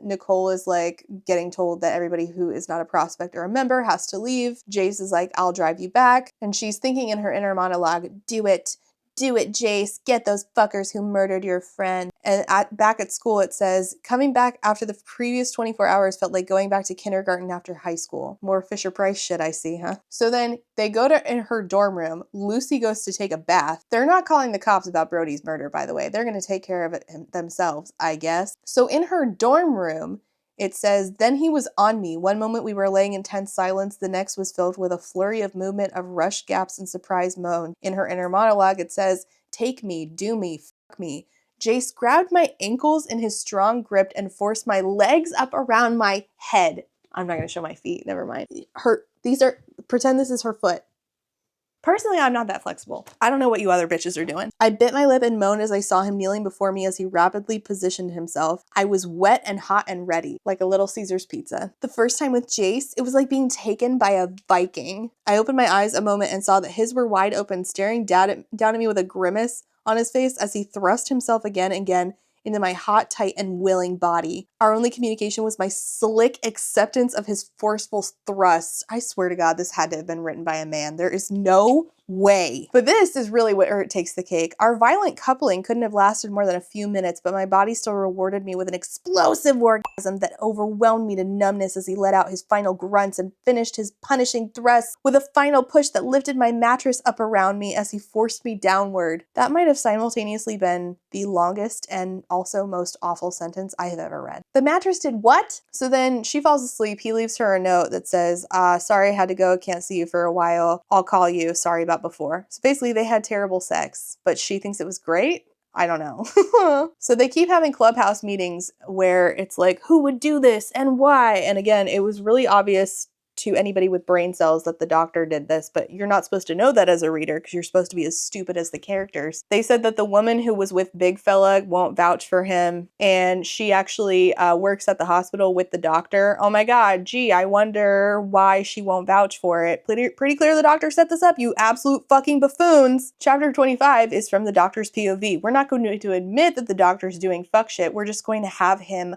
Nicole is like getting told that everybody who is not a prospect or a member has to leave. Jace is like, I'll drive you back. And she's thinking in her inner monologue, do it. Do it, Jace. Get those fuckers who murdered your friend. And back at school, it says, coming back after the previous 24 hours felt like going back to kindergarten after high school. More Fisher-Price shit I see, huh? So then they go to in her dorm room. Lucy goes to take a bath. They're not calling the cops about Brody's murder, by the way. They're going to take care of it themselves, I guess. So in her dorm room, it says, then he was on me. One moment we were laying in tense silence. The next was filled with a flurry of movement, of rushed gaps and surprised moan. In her inner monologue, it says, take me, do me, fuck me. Jace grabbed my ankles in his strong grip and forced my legs up around my head. I'm not going to show my feet. Never mind. Pretend this is her foot. Personally, I'm not that flexible. I don't know what you other bitches are doing. I bit my lip and moaned as I saw him kneeling before me as he rapidly positioned himself. I was wet and hot and ready, like a Little Caesar's pizza. The first time with Jace, it was like being taken by a Viking. I opened my eyes a moment and saw that his were wide open, staring down at me with a grimace on his face as he thrust himself again and again into my hot, tight, and willing body. Our only communication was my slick acceptance of his forceful thrusts. I swear to God, this had to have been written by a man. There is no way. But this is really where it takes the cake. Our violent coupling couldn't have lasted more than a few minutes, but my body still rewarded me with an explosive orgasm that overwhelmed me to numbness as he let out his final grunts and finished his punishing thrusts with a final push that lifted my mattress up around me as he forced me downward. That might have simultaneously been the longest and also most awful sentence I have ever read. The mattress did what? So then she falls asleep. He leaves her a note that says, sorry I had to go, can't see you for a while. I'll call you, sorry about before. So basically they had terrible sex, but she thinks it was great? I don't know. So they keep having clubhouse meetings where it's like, who would do this and why? And again, it was really obvious to anybody with brain cells that the doctor did this, but you're not supposed to know that as a reader because you're supposed to be as stupid as the characters. They said that the woman who was with Big Fella won't vouch for him, and she actually works at the hospital with the doctor. Oh my god, gee, I wonder why she won't vouch for it. Pretty clear the doctor set this up, you absolute fucking buffoons. Chapter 25 is from the doctor's POV. We're not going to admit that the doctor's doing fuck shit. We're just going to have him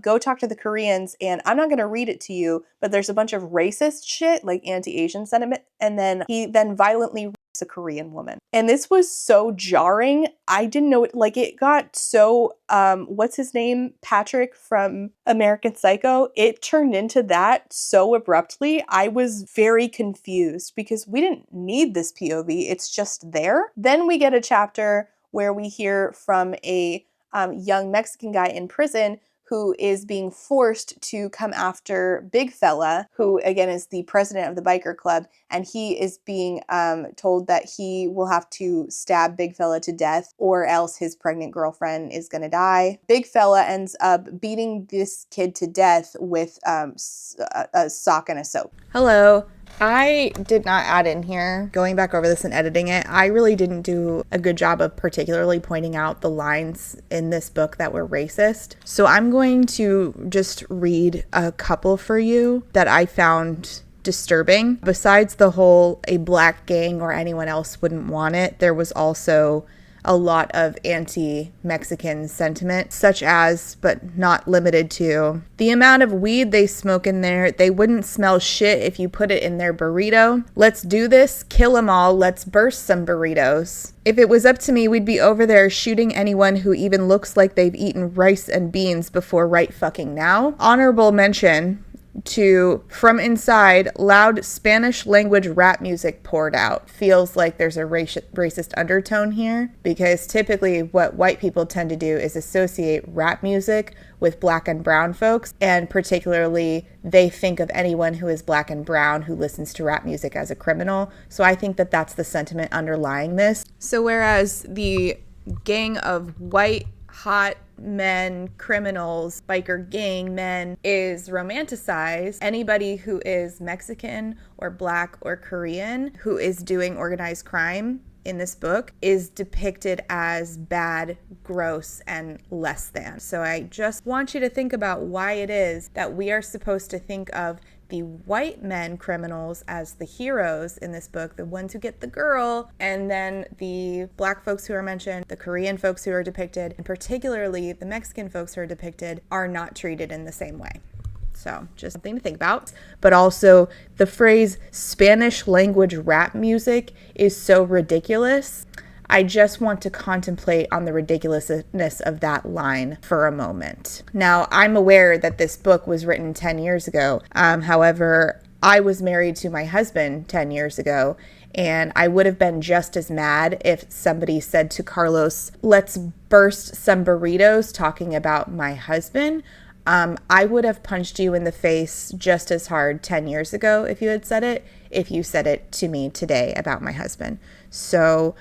go talk to the Koreans, and I'm not going to read it to you, but there's a bunch of racist shit, like anti-Asian sentiment, and then he then violently rapes a Korean woman. And this was so jarring. I didn't know it, like it got so, what's his name? Patrick from American Psycho. It turned into that so abruptly. I was very confused because we didn't need this POV. It's just there. Then we get a chapter where we hear from a young Mexican guy in prison who is being forced to come after Big Fella, who again is the president of the biker club, and he is being told that he will have to stab Big Fella to death or else his pregnant girlfriend is gonna die. Big Fella ends up beating this kid to death with a sock and a soap. Hello. I did not add in here, going back over this and editing it, I really didn't do a good job of particularly pointing out the lines in this book that were racist. So I'm going to just read a couple for you that I found disturbing. Besides the whole a black gang or anyone else wouldn't want it, there was also a lot of anti-Mexican sentiment, such as, but not limited to, the amount of weed they smoke in there, they wouldn't smell shit if you put it in their burrito. Let's do this, kill them all, let's burst some burritos. If it was up to me, we'd be over there shooting anyone who even looks like they've eaten rice and beans before right fucking now. Honorable mention to From Inside, loud Spanish language rap music poured out. Feels like there's a racist undertone here, because typically what white people tend to do is associate rap music with black and brown folks, and particularly they think of anyone who is black and brown who listens to rap music as a criminal. So I think that that's the sentiment underlying this. So whereas the gang of white hot men, criminals, biker gang men is romanticized, anybody who is Mexican or black or Korean who is doing organized crime in this book is depicted as bad, gross, and less than. So I just want you to think about why it is that we are supposed to think of the white men criminals as the heroes in this book, the ones who get the girl, and then the black folks who are mentioned, the Korean folks who are depicted, and particularly the Mexican folks who are depicted, are not treated in the same way. So just something to think about. But also the phrase Spanish language rap music is so ridiculous. I just want to contemplate on the ridiculousness of that line for a moment. Now, I'm aware that this book was written 10 years ago. However, I was married to my husband 10 years ago, and I would have been just as mad if somebody said to Carlos, let's burst some burritos, talking about my husband. I would have punched you in the face just as hard 10 years ago if you had said it, if you said it to me today about my husband. So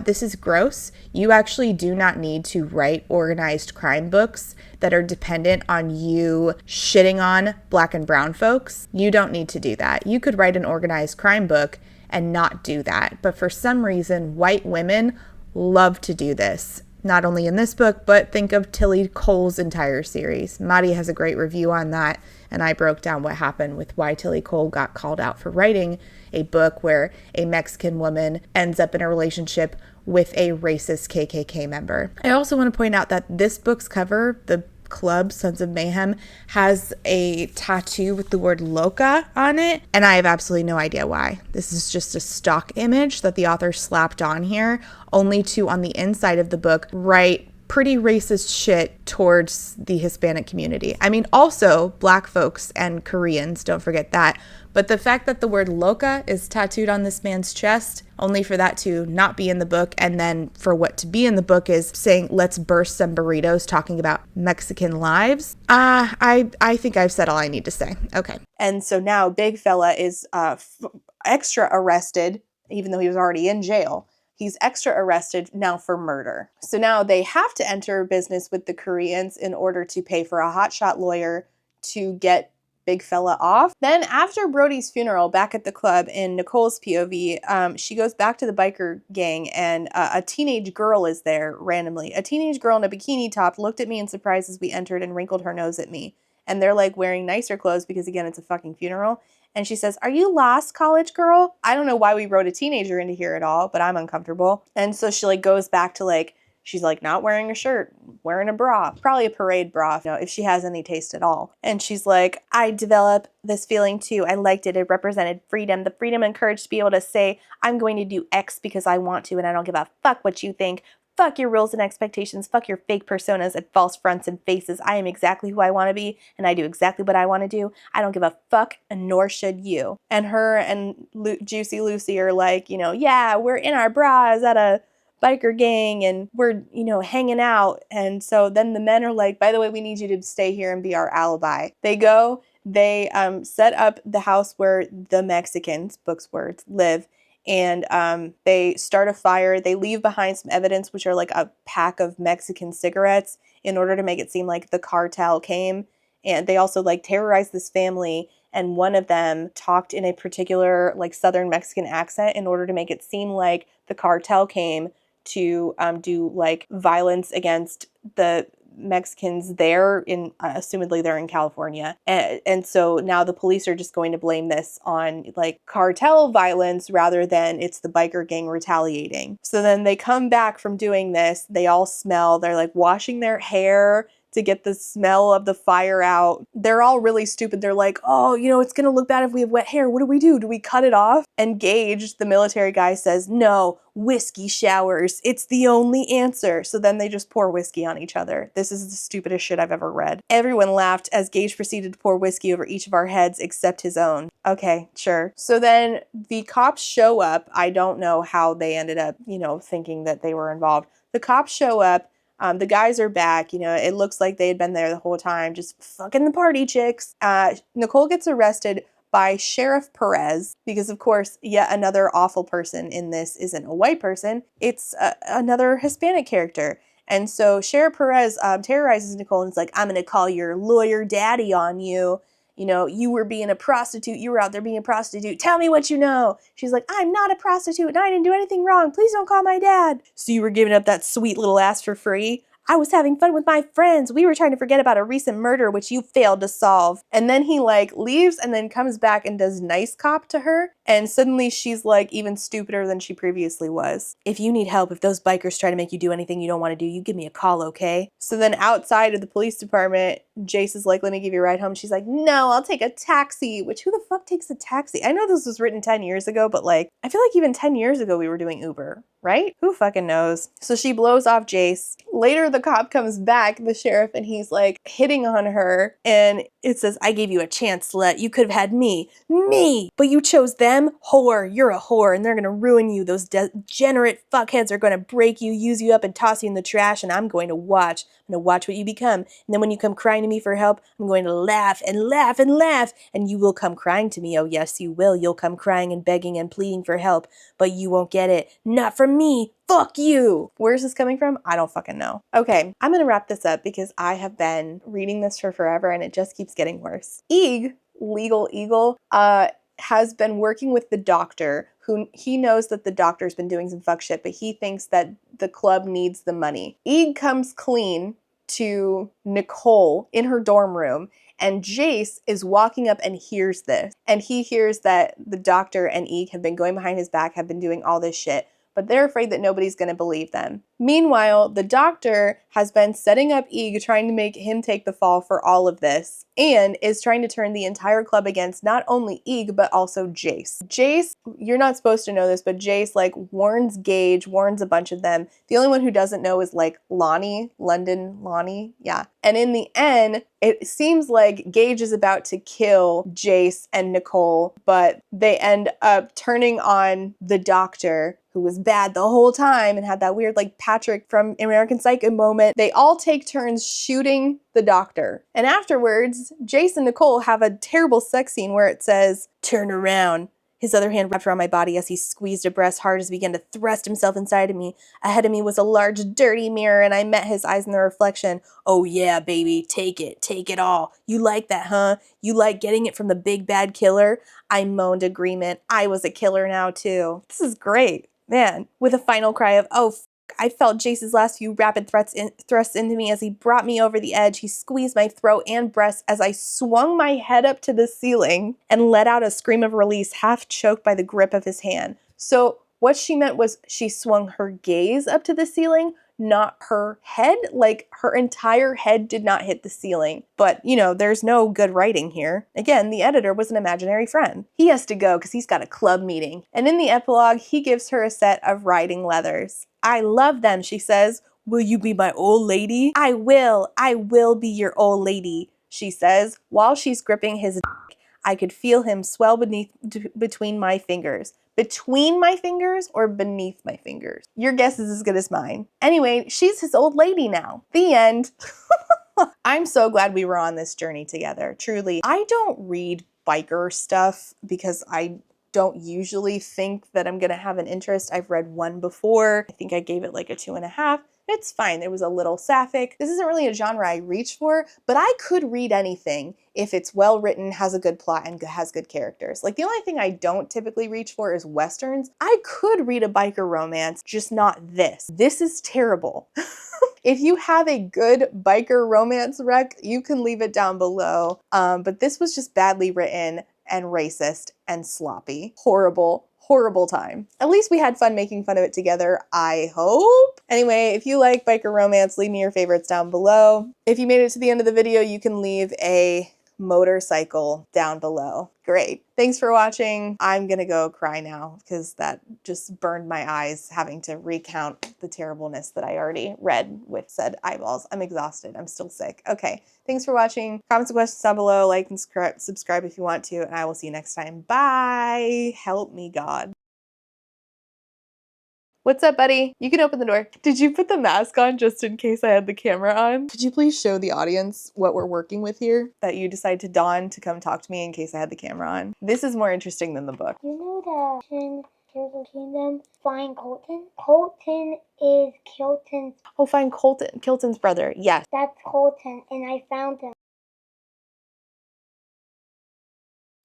this is gross. You actually do not need to write organized crime books that are dependent on you shitting on black and brown folks. You don't need to do that. You could write an organized crime book and not do that. But for some reason, white women love to do this. Not only in this book, but think of Tilly Cole's entire series. Madi has a great review on that, and I broke down what happened with why Tilly Cole got called out for writing a book where a Mexican woman ends up in a relationship with a racist KKK member. I also want to point out that this book's cover, the club Sons of Mayhem, has a tattoo with the word loca on it, and I have absolutely no idea why. This is just a stock image that the author slapped on here, only to, on the inside of the book, write pretty racist shit towards the Hispanic community. I mean, also black folks and Koreans, don't forget that. But the fact that the word loca is tattooed on this man's chest, only for that to not be in the book, and then for what to be in the book is saying, let's burst some burritos, talking about Mexican lives. I think I've said all I need to say. Okay. And so now Big Fella is extra arrested, even though he was already in jail. He's extra arrested now for murder. So now they have to enter business with the Koreans in order to pay for a hotshot lawyer to get big fella off. Then after Brody's funeral, back at the club in Nicole's POV, she goes back to the biker gang, and a teenage girl is there randomly. A teenage girl in a bikini top looked at me in surprise as we entered and wrinkled her nose at me. And they're like wearing nicer clothes because, again, it's a fucking funeral. And she says, "Are you lost, college girl?" I don't know why we wrote a teenager into here at all, but I'm uncomfortable. And so she like goes back to like, she's like not wearing a shirt, wearing a bra, probably a parade bra, you know, if she has any taste at all. And she's like, "I developed this feeling too. I liked it. It represented freedom. The freedom and courage to be able to say, I'm going to do X because I want to, and I don't give a fuck what you think. Fuck your rules and expectations. Fuck your fake personas and false fronts and faces. I am exactly who I want to be, and I do exactly what I want to do. I don't give a fuck, and nor should you." And her and Juicy Lucy are like, you know, yeah, we're in our bras at a biker gang and we're, you know, hanging out. And so then the men are like, "By the way, we need you to stay here and be our alibi." They go, they set up the house where the Mexicans, Book's words, live. And they start a fire. They leave behind some evidence, which are like a pack of Mexican cigarettes, in order to make it seem like the cartel came. And they also like terrorize this family. And one of them talked in a particular like Southern Mexican accent in order to make it seem like the cartel came to do like violence against the Mexicans there in assumedly they're in California, and so now the police are just going to blame this on like cartel violence rather than it's the biker gang retaliating. So then they come back from doing this, they all smell, they're like washing their hair to get the smell of the fire out. They're all really stupid. They're like, "Oh, you know, it's gonna look bad if we have wet hair. What do we do? Do we cut it off?" And Gage, the military guy, says, "No, whiskey showers. It's the only answer." So then they just pour whiskey on each other. This is the stupidest shit I've ever read. Everyone laughed as Gage proceeded to pour whiskey over each of our heads except his own. Okay, sure. So then the cops show up. I don't know how they ended up, you know, thinking that they were involved. The cops show up. The guys are back, you know, it looks like they had been there the whole time, just fucking the party chicks. Nicole gets arrested by Sheriff Perez because, of course, yet another awful person in this isn't a white person. It's another Hispanic character. And so Sheriff Perez terrorizes Nicole and is like, "I'm going to call your lawyer daddy on you. You know, you were being a prostitute. You were out there being a prostitute. Tell me what you know." She's like, "I'm not a prostitute and I didn't do anything wrong. Please don't call my dad." "So you were giving up that sweet little ass for free?" "I was having fun with my friends. We were trying to forget about a recent murder which you failed to solve." And then he like leaves and then comes back and does nice cop to her. And suddenly she's like even stupider than she previously was. "If you need help, if those bikers try to make you do anything you don't want to do, you give me a call, okay?" So then outside of the police department, Jace is like, "Let me give you a ride home." She's like, "No, I'll take a taxi." Which, who the fuck takes a taxi? I know this was written 10 years ago, but like, I feel like even 10 years ago we were doing Uber, right? Who fucking knows? So she blows off Jace. Later, the cop comes back, the sheriff, and he's like hitting on her. And it says, "I gave you a chance, slut. You could have had me. Me! But you chose them? Whore. You're a whore, and they're gonna ruin you. Those degenerate fuckheads are gonna break you, use you up, and toss you in the trash, and I'm going to watch. I'm gonna watch what you become. And then when you come crying to me for help, I'm going to laugh and laugh and laugh. And you will come crying to me. Oh, yes, you will. You'll come crying and begging and pleading for help. But you won't get it. Not from me. Fuck you." Where's this coming from? I don't fucking know. Okay, I'm gonna wrap this up because I have been reading this for forever and it just keeps getting worse. Eeg, Legal Eagle, has been working with the doctor, who he knows that the doctor's been doing some fuck shit, but he thinks that the club needs the money. Eeg comes clean to Nicole in her dorm room, and Jace is walking up and hears this. And he hears that the doctor and Eeg have been going behind his back, have been doing all this shit, but they're afraid that nobody's going to believe them. Meanwhile, the doctor has been setting up Eeg, trying to make him take the fall for all of this, and is trying to turn the entire club against not only Eeg, but also Jace. Jace, you're not supposed to know this, but Jace like warns Gage, warns a bunch of them. The only one who doesn't know is like Lonnie, London Lonnie, yeah. And in the end, it seems like Gage is about to kill Jace and Nicole, but they end up turning on the doctor, who was bad the whole time and had that weird like Patrick from American Psycho moment. They all take turns shooting the doctor. And afterwards, Jace and Nicole have a terrible sex scene where it says, "Turn around." His other hand wrapped around my body as he squeezed a breast hard as he began to thrust himself inside of me. Ahead of me was a large, dirty mirror, and I met his eyes in the reflection. "Oh yeah, baby, take it all. You like that, huh? You like getting it from the big bad killer?" I moaned agreement. I was a killer now, too. This is great. Man, with a final cry of, "Oh, I felt Jace's last few rapid thrusts into me as he brought me over the edge. He squeezed my throat and breast as I swung my head up to the ceiling and let out a scream of release, half choked by the grip of his hand." So what she meant was she swung her gaze up to the ceiling, not her head. Like, her entire head did not hit the ceiling. But, you know, there's no good writing here. Again, the editor was an imaginary friend. He has to go because he's got a club meeting. And in the epilogue, he gives her a set of riding leathers. "I love them," she says. "Will you be my old lady?" I will be your old lady," she says. While she's gripping his dick, I could feel him swell between my fingers. Between my fingers or beneath my fingers? Your guess is as good as mine. Anyway, she's his old lady now. The end. I'm so glad we were on this journey together, truly. I don't read biker stuff because I don't usually think that I'm gonna have an interest. I've read one before. I think I gave it like a 2.5. It's fine. It was a little sapphic. This isn't really a genre I reach for, but I could read anything if it's well written, has a good plot, and has good characters. Like, the only thing I don't typically reach for is Westerns. I could read a biker romance, just not this. This is terrible. If you have a good biker romance rec, you can leave it down below. But this was just badly written and racist and sloppy. Horrible, horrible time. At least we had fun making fun of it together, I hope. Anyway, if you like biker romance, leave me your favorites down below. If you made it to the end of the video, you can leave a motorcycle down below. Great. Thanks for watching. I'm gonna go cry now because that just burned my eyes having to recount the terribleness that I already read with said eyeballs. I'm exhausted. I'm still sick. Okay. Thanks for watching. Comments and questions down below. Like and subscribe if you want to, and I will see you next time. Bye. Help me, God. What's up, buddy? You can open the door. Did you put the mask on just in case I had the camera on? Could you please show the audience what we're working with here that you decide to don to come talk to me in case I had the camera on? This is more interesting than the book. You know that in Tears of the Kingdom, find Colton? Colton is Kilton's. Oh, find Kilton's brother. Yes. That's Colton, and I found him.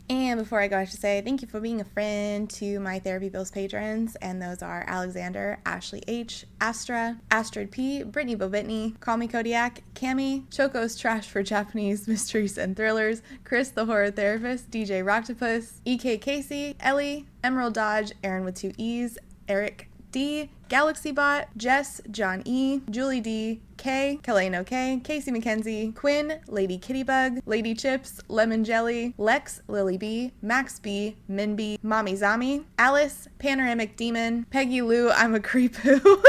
And before I go, I should say thank you for being a friend to my Therapy Bills patrons, and those are Alexander, Ashley H, Astra, Astrid P, Brittany Bobitney, Call Me Kodiak, Cami, Choco's Trash for Japanese Mysteries and Thrillers, Chris the Horror Therapist, DJ Rocktopus, EK Casey, Ellie, Emerald Dodge, Aaron with 2 E's, Eric D, GalaxyBot, Jess, John E, Julie D, K, Kaleno K, Casey McKenzie, Quinn, Lady Kittybug, Lady Chips, Lemon Jelly, Lex, Lily B, Max B, Min B, Mommy Zami, Alice, Panoramic Demon, Peggy Lou, I'm a Creepoo,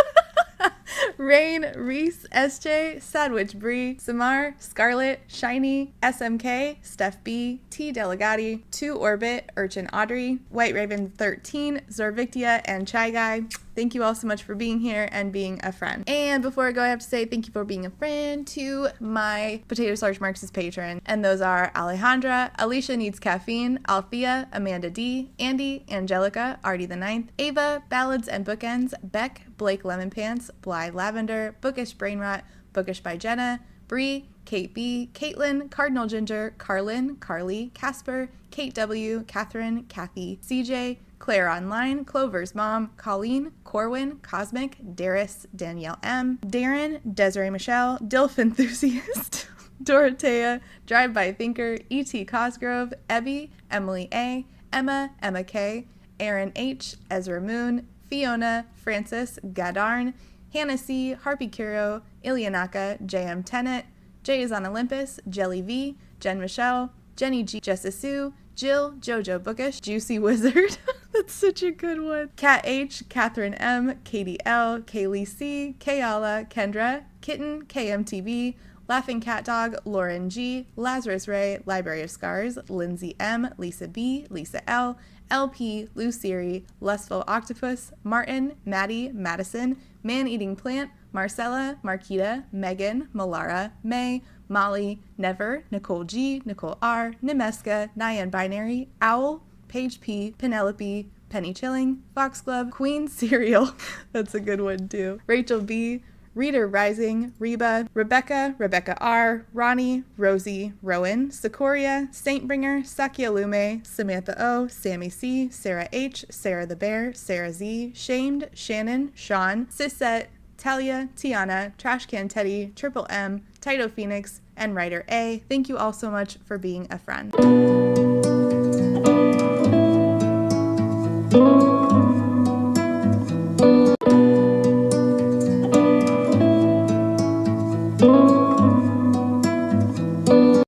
Rain, Reese, SJ, Sadwich Bree, Samar, Scarlet, Shiny, SMK, Steph B, T Delegati, 2 Orbit, Urchin Audrey, White Raven 13, Zorvictia, and Chai Guy. Thank you all so much for being here and being a friend. And before I go, I have to say thank you for being a friend to my Potato Starch Marxist patron. And those are Alejandra, Alicia Needs Caffeine, Althea, Amanda D, Andy, Angelica, Artie the Ninth, Ava, Ballads and Bookends, Beck, Blake Lemon Pants, Bly Lavender, Bookish Brainrot, Bookish by Jenna, Bree, Kate B, Caitlin, Cardinal Ginger, Carlin, Carly, Casper, Kate W, Catherine, Kathy, CJ, Claire Online, Clover's Mom, Colleen, Corwin, Cosmic, Darius, Danielle M, Darren, Desiree Michelle, Dilf Enthusiast, Dorothea, Drive-By Thinker, E.T. Cosgrove, Evie, Emily A, Emma, Emma K, Aaron H, Ezra Moon, Fiona, Francis, Gadarn, Hannah C, Harpy Kuro, Ilianaka, J.M. Tennant, Jay is on Olympus, Jelly V, Jen Michelle, Jenny G, Jessa Sue, Jill, Jojo Bookish, Juicy Wizard, that's such a good one, Kat H, Catherine M, Katie L, Kaylee C, Kayala, Kendra, Kitten, KMTV, Laughing Cat Dog, Lauren G, Lazarus Ray, Library of Scars, Lindsay M, Lisa B, Lisa L, LP, Luciri, Lustful Octopus, Martin, Maddie, Madison, Man-Eating Plant, Marcella, Marquita, Megan, Malara, May, Molly, Never, Nicole G, Nicole R, Nimeska, Nyan Binary, Owl, Paige P, Penelope, Penny Chilling, Foxglove, Queen Cereal, that's a good one too, Rachel B, Reader Rising, Reba, Rebecca, Rebecca R, Ronnie, Rosie, Rowan, Secoria, Saintbringer, Sakia Lume, Samantha O, Sammy C, Sarah H, Sarah the Bear, Sarah Z, Shamed, Shannon, Sean, Sisette, Talia, Tiana, Trashcan Teddy, Triple M, Tito Phoenix, and Writer A. Thank you all so much for being a friend.